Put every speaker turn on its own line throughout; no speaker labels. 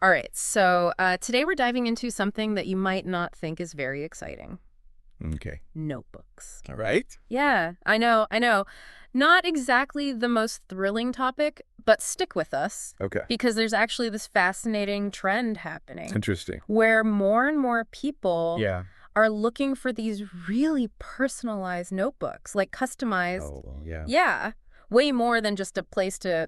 All right, so today we're diving into something that you might not think is very exciting.
Okay.
Notebooks.
All right.
Yeah, I know, I know. Not exactly the most thrilling topic, but stick with us
Okay.
because there's actually this fascinating trend
It's
happening
interesting.
where more and more people
Yeah.
are looking for these really personalized notebooks, like customized.
Oh, well, yeah.
Yeah, way more than just a place to,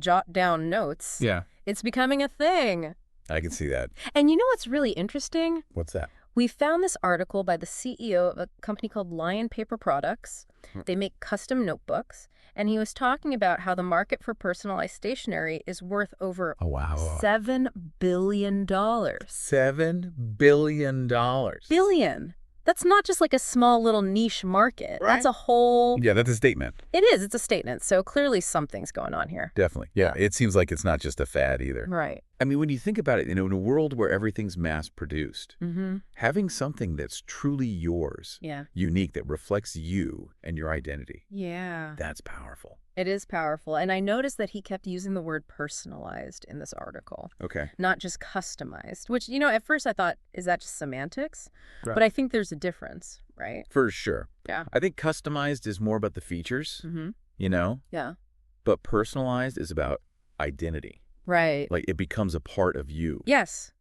jot down notes.
Yeah.
It's becoming a thing.
I can see that.
And you know what's really interesting?
What's that?
We found this article by the CEO of a company called Lion Paper Products. They make custom notebooks, and he was talking about how the market for personalized stationery is worth over
Oh, wow.
$7 billion.
$7 billion.
Billion. That's not just like a small little niche market.
Right.
That's a whole...
Yeah, that's a statement.
It is. It's a statement. So clearly something's going on here.
Definitely. Yeah, it seems like it's not just a fad either.
Right.
I mean, when you think about it, in a world where everything's mass-produced,
Mm-hmm.
having something that's truly yours,
Yeah.
unique, that reflects you and your identity,
Yeah.
that's powerful.
It is powerful. And I noticed that he kept using the word personalized in this article.
Okay.
Not just customized, which, at first I thought, is that just semantics?
Right.
But I think there's a difference, right?
For sure.
Yeah.
I think customized is more about the features,
Mm-hmm. Yeah.
But personalized is about identity.
Right.
Like, it becomes a part of you.
Yes.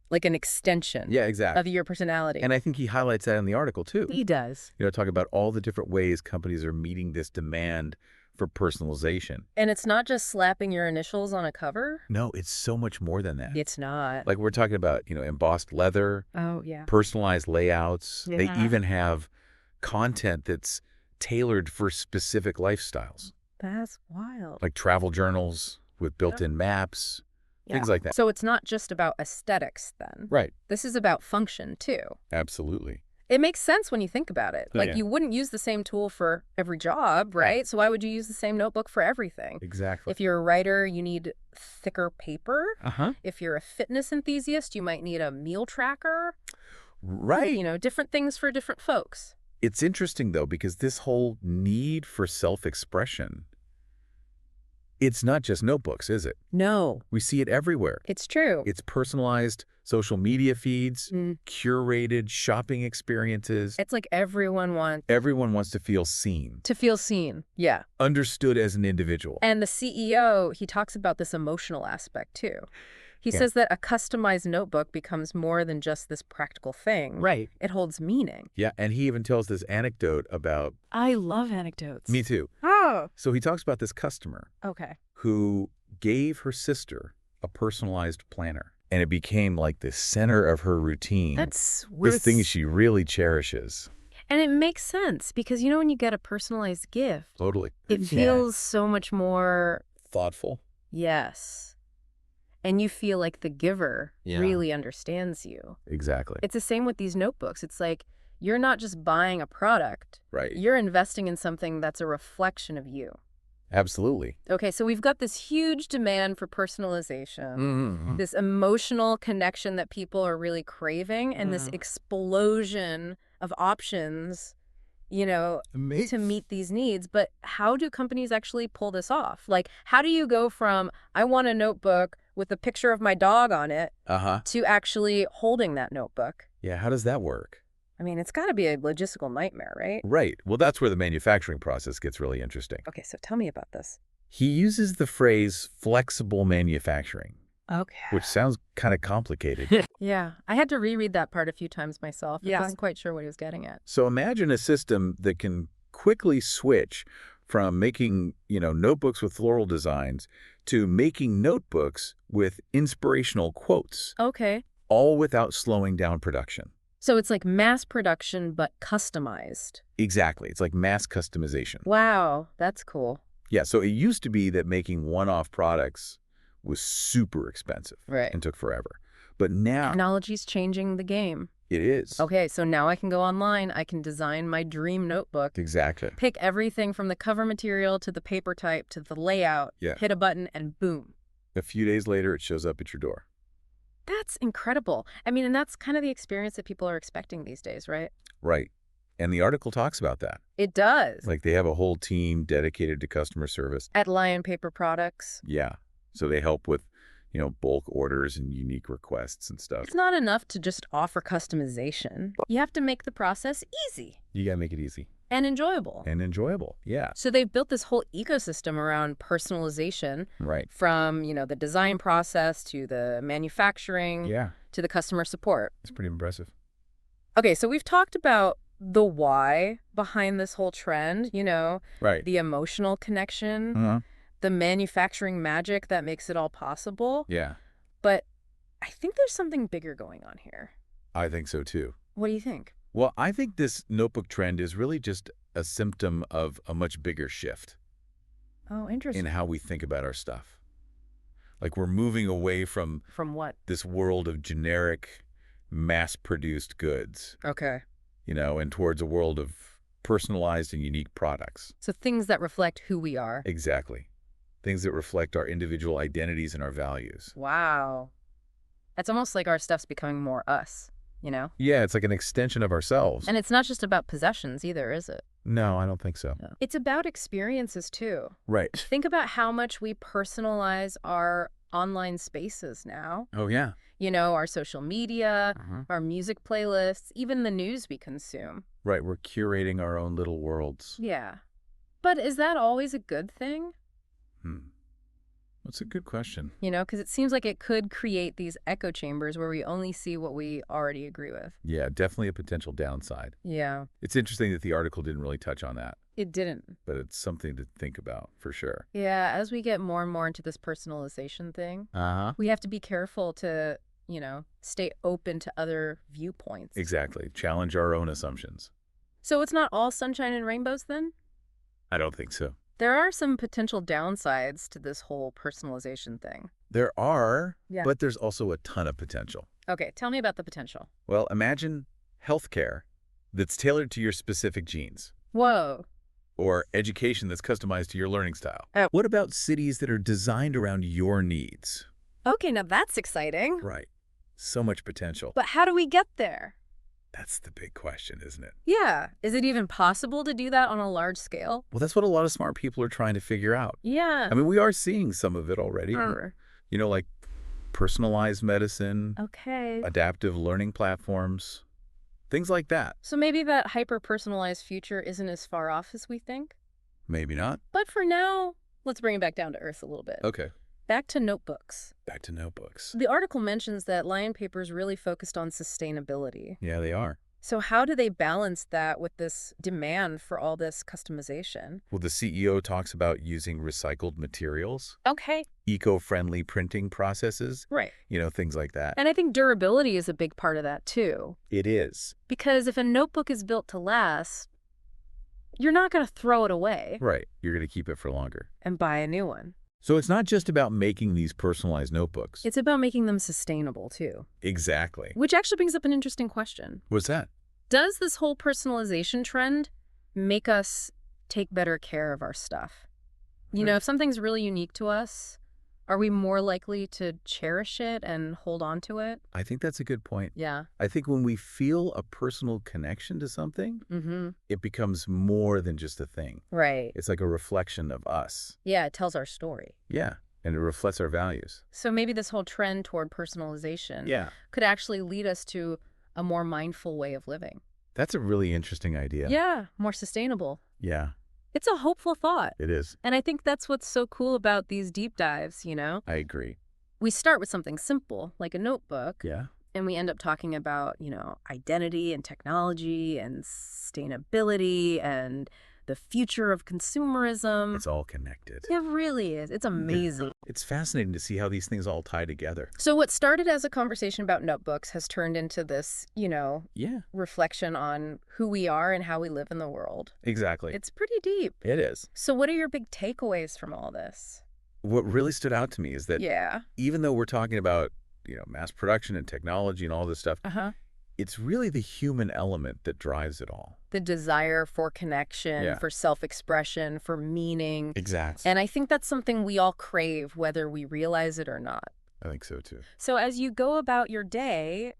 Like an extension
Yeah, exactly.
of your personality.
And I think he highlights that in the article, too.
He does.
Talk about all the different ways companies are meeting this demand for personalization.
And it's not just slapping your initials on a cover.
No, it's so much more than that.
It's not.
Like, we're talking about, embossed leather,
Oh, yeah.
personalized layouts. They
Yeah.
even have content that's tailored for specific lifestyles,
That's wild.
like travel journals with built-in maps, things like that.
So it's not just about aesthetics then.
Right.
This is about function too.
Absolutely.
It makes sense when you think about it.
Oh,
Like
yeah.
you wouldn't use the same tool for every job, right? So why would you use the same notebook for everything?
Exactly.
If you're a writer, you need thicker paper.
Uh-huh.
If you're a fitness enthusiast, you might need a meal tracker.
Right.
Different things for different folks.
It's interesting, though, because this whole need for self-expression, it's not just notebooks, is it?
No,
We see it everywhere.
it's true.
It's personalized social media feeds,
Mm.
curated shopping experiences.
It's like everyone wants
Everyone wants to feel seen,
to feel seen. Yeah.
understood as an individual.
And the CEO, he talks about this emotional aspect too. He
Yeah.
says that a customized notebook becomes more than just this practical thing.
Right.
It holds meaning.
Yeah, and he even tells this anecdote about,
I love anecdotes.
me too.
Oh.
So he talks about this customer
Okay.
who gave her sister a personalized planner. And it became like the center of her routine.
That's
this thing she really cherishes.
And it makes sense because when you get a personalized gift,
Totally.
it feels so much more,
thoughtful.
yes. And you feel like the giver
Yeah.
really understands you.
Exactly.
It's the same with these notebooks. It's like you're not just buying a product.
Right.
You're investing in something that's a reflection of you.
Absolutely.
Okay, so we've got this huge demand for personalization,
Mm-hmm.
this emotional connection that people are really craving, and this explosion of options, to meet these needs. But how do companies actually pull this off? Like, how do you go from, I want a notebook with a picture of my dog on it,
Uh-huh.
to actually holding that notebook?
Yeah, how does that work?
I mean, it's got to be a logistical nightmare, right?
Right. Well, that's where the manufacturing process gets really interesting.
Okay, so tell me about this.
He uses the phrase flexible manufacturing,
Okay.
which sounds kind of complicated.
Yeah, I had to reread that part a few times myself. I
Yeah.
wasn't quite sure what he was getting at.
So imagine a system that can quickly switch from making, notebooks with floral designs to making notebooks with inspirational quotes,
Okay.
all without slowing down production.
So it's like mass production, but customized.
Exactly. It's like mass customization.
Wow, that's cool.
Yeah, so it used to be that making one-off products was super expensive
Right.
and took forever. But now
Technology's changing the game.
it is.
Okay, so now I can go online, I can design my dream notebook,
Exactly.
pick everything from the cover material to the paper type to the layout,
Yeah.
hit a button, and boom.
A few days later, it shows up at your door.
That's incredible. I mean, and that's kind of the experience that people are expecting these days, right?
Right. And the article talks about that.
It does.
Like, they have a whole team dedicated to customer service.
At Lion Paper Products.
Yeah. So they help with, bulk orders and unique requests and stuff.
It's not enough to just offer customization. You have to make the process easy.
You gotta make it easy.
And enjoyable.
And enjoyable, yeah.
So they've built this whole ecosystem around personalization.
Right.
From, the design process to the manufacturing to the customer support.
It's pretty impressive.
Okay, so we've talked about the why behind this whole trend,
Right.
the emotional connection, the manufacturing magic that makes it all possible.
Yeah.
But I think there's something bigger going on here.
I think so too.
What do you think?
Well, I think this notebook trend is really just a symptom of a much bigger shift
Oh,
in
interesting.
how we think about our stuff. Like we're moving away from
From what?
this world of generic, mass-produced goods,
Okay.
and towards a world of personalized and unique products.
So things that reflect who we are.
Exactly. Things that reflect our individual identities and our values.
Wow. It's almost like our stuff's becoming more us,
Yeah, it's like an extension of ourselves.
And it's not just about possessions either, is it?
No, I don't think so.
No. It's about experiences too.
Right.
Think about how much we personalize our online spaces now.
Oh, yeah.
Our social media, our music playlists, even the news we consume.
Right, we're curating our own little worlds.
Yeah. But is that always a good thing?
That's a good question.
Because it seems like it could create these echo chambers where we only see what we already agree with.
Yeah, definitely a potential downside.
Yeah.
It's interesting that the article didn't really touch on that,
It didn't.
but it's something to think about for sure.
Yeah, as we get more and more into this personalization thing, we have to be careful to, stay open to other viewpoints.
Exactly. Challenge our own assumptions.
So it's not all sunshine and rainbows then?
I don't think so.
There are some potential downsides to this whole personalization thing.
There are,
Yeah.
but there's also a ton of potential.
Okay, tell me about the potential.
Well, imagine healthcare that's tailored to your specific genes,
Whoa.
or education that's customized to your learning style.
Oh.
What about cities that are designed around your needs?
Okay, now that's exciting.
Right. So much potential.
But how do we get there?
That's the big question, isn't it?
Yeah. Is it even possible to do that on a large scale?
Well, that's what a lot of smart people are trying to figure out.
Yeah.
I mean, we are seeing some of it already. Like personalized medicine,
Okay.
adaptive learning platforms, things like that.
So maybe that hyper-personalized future isn't as far off as we think?
Maybe not.
But for now, let's bring it back down to earth a little bit.
Okay.
Back to notebooks.
Back to notebooks.
The article mentions that Lion Paper's really focused on sustainability.
Yeah, they are.
So how do they balance that with this demand for all this customization?
Well, the CEO talks about using recycled materials,
Okay.
eco-friendly printing processes,
Right.
Things like that.
And I think durability is a big part of that too.
It is.
Because if a notebook is built to last, you're not going to throw it away
Right. You're going to keep it for longer.
and buy a new one.
So it's not just about making these personalized notebooks.
It's about making them sustainable too.
Exactly.
Which actually brings up an interesting question.
What's that?
Does this whole personalization trend make us take better care of our stuff? If something's really unique to us, are we more likely to cherish it and hold on to it?
I think that's a good point.
Yeah.
I think when we feel a personal connection to something, it becomes more than just a thing.
Right.
It's like a reflection of us.
Yeah, it tells our story.
Yeah. And it reflects our values.
So maybe this whole trend toward personalization could actually lead us to a more mindful way of living.
That's a really interesting idea.
Yeah, more sustainable.
Yeah,
It's a hopeful thought.
it is.
And I think that's what's so cool about these deep dives,
I agree.
We start with something simple, like a notebook,
Yeah.
and we end up talking about, identity and technology and sustainability and the future of consumerism.
It's all connected.
It really is. It's amazing.
It's fascinating to see how these things all tie together.
So what started as a conversation about notebooks has turned into this,
Yeah,
reflection on who we are and how we live in the world.
exactly.
It's pretty deep.
It is.
So what are your big takeaways from all this?
What really stood out to me is that
Yeah.
even though we're talking about, mass production and technology and all this stuff,
Uh-huh.
it's really the human element that drives it all.
The desire for connection,
Yeah.
for self-expression, for meaning.
Exactly.
And I think that's something we all crave, whether we realize it or not.
I think so too.
So as you go about your day,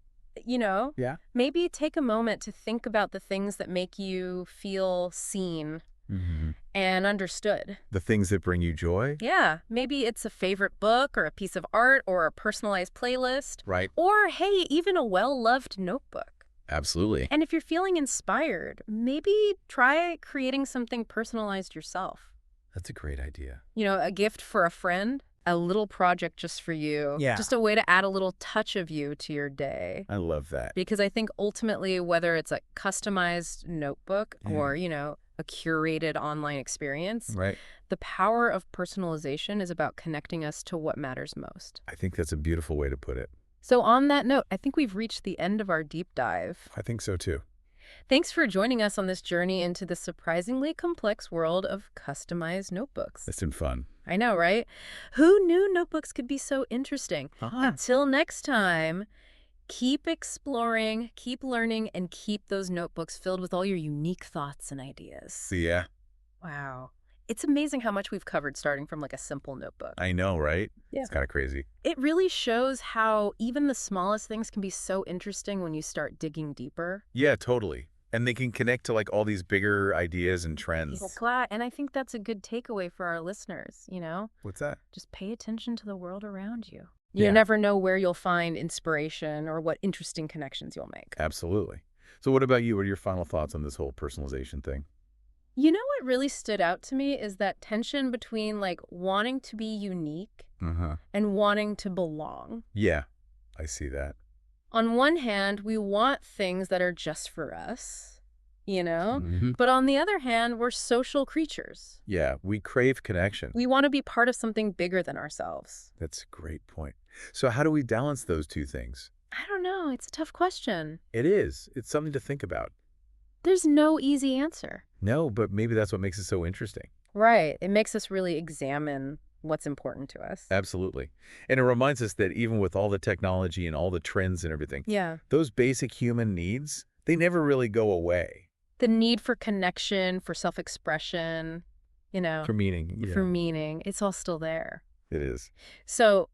Yeah.
maybe take a moment to think about the things that make you feel seen And understood.
The things that bring you joy?
Yeah, maybe it's a favorite book or a piece of art or a personalized playlist.
Right.
Or, hey, even a well-loved notebook.
Absolutely.
And if you're feeling inspired, maybe try creating something personalized yourself.
That's a great idea.
A gift for a friend, a little project just for you.
Yeah.
Just a way to add a little touch of you to your day.
I love that.
Because I think ultimately, whether it's a customized notebook or, a curated online experience,
Right.
the power of personalization is about connecting us to what matters most.
I think that's a beautiful way to put it.
So on that note, I think we've reached the end of our deep dive.
I think so too.
Thanks for joining us on this journey into the surprisingly complex world of customized notebooks.
It's been fun.
I know, right? Who knew notebooks could be so interesting?
Uh-huh.
Until next time, keep exploring, keep learning, and keep those notebooks filled with all your unique thoughts and ideas.
Yeah.
Wow. It's amazing how much we've covered starting from like a simple notebook.
I know, right?
Yeah.
It's kind of crazy.
It really shows how even the smallest things can be so interesting when you start digging deeper.
Yeah, totally. And they can connect to like all these bigger ideas and trends.
And I think that's a good takeaway for our listeners,
What's that?
Just pay attention to the world around you.
Yeah.
You never know where you'll find inspiration or what interesting connections you'll make.
Absolutely. So what about you? What are your final thoughts on this whole personalization thing?
What really stood out to me is that tension between like wanting to be unique and wanting to belong.
Yeah, I see that.
On one hand, we want things that are just for us, but on the other hand, we're social creatures.
Yeah, we crave connection.
We want to be part of something bigger than ourselves.
That's a great point. So how do we balance those two things?
I don't know. It's a tough question.
It is. It's something to think about.
There's no easy answer.
No, but maybe that's what makes it so interesting.
Right. It makes us really examine what's important to us.
Absolutely. And it reminds us that even with all the technology and all the trends and everything,
Yeah.
those basic human needs, they never really go away.
The need for connection, for self-expression,
For meaning. Yeah.
for meaning, it's all still there.
It is.
So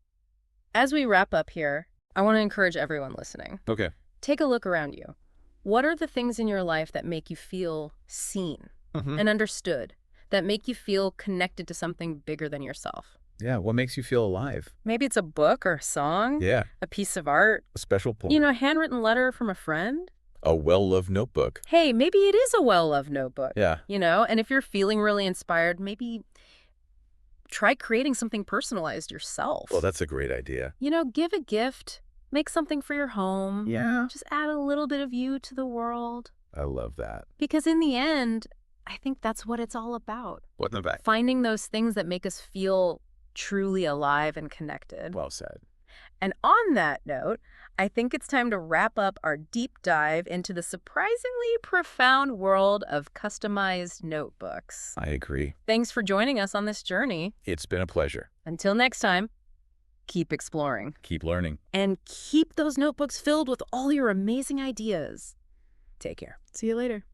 as we wrap up here, I want to encourage everyone listening.
Okay.
Take a look around you. What are the things in your life that make you feel seen and understood, that make you feel connected to something bigger than yourself?
Yeah, what makes you feel alive?
Maybe it's a book or a song,
Yeah,
a piece of art,
a special point.
a handwritten letter from a friend.
A well-loved notebook.
Hey, maybe it is a well-loved notebook.
Yeah.
And if you're feeling really inspired, maybe try creating something personalized yourself.
Well, that's a great idea.
Give a gift, make something for your home.
Yeah.
Just add a little bit of you to the world.
I love that.
Because in the end, I think that's what it's all about.
What in the back?
Finding those things that make us feel truly alive and connected.
Well said.
And on that note, I think it's time to wrap up our deep dive into the surprisingly profound world of customized notebooks.
I agree.
Thanks for joining us on this journey.
It's been a pleasure.
Until next time, keep exploring.
Keep learning.
And keep those notebooks filled with all your amazing ideas. Take care. See you later.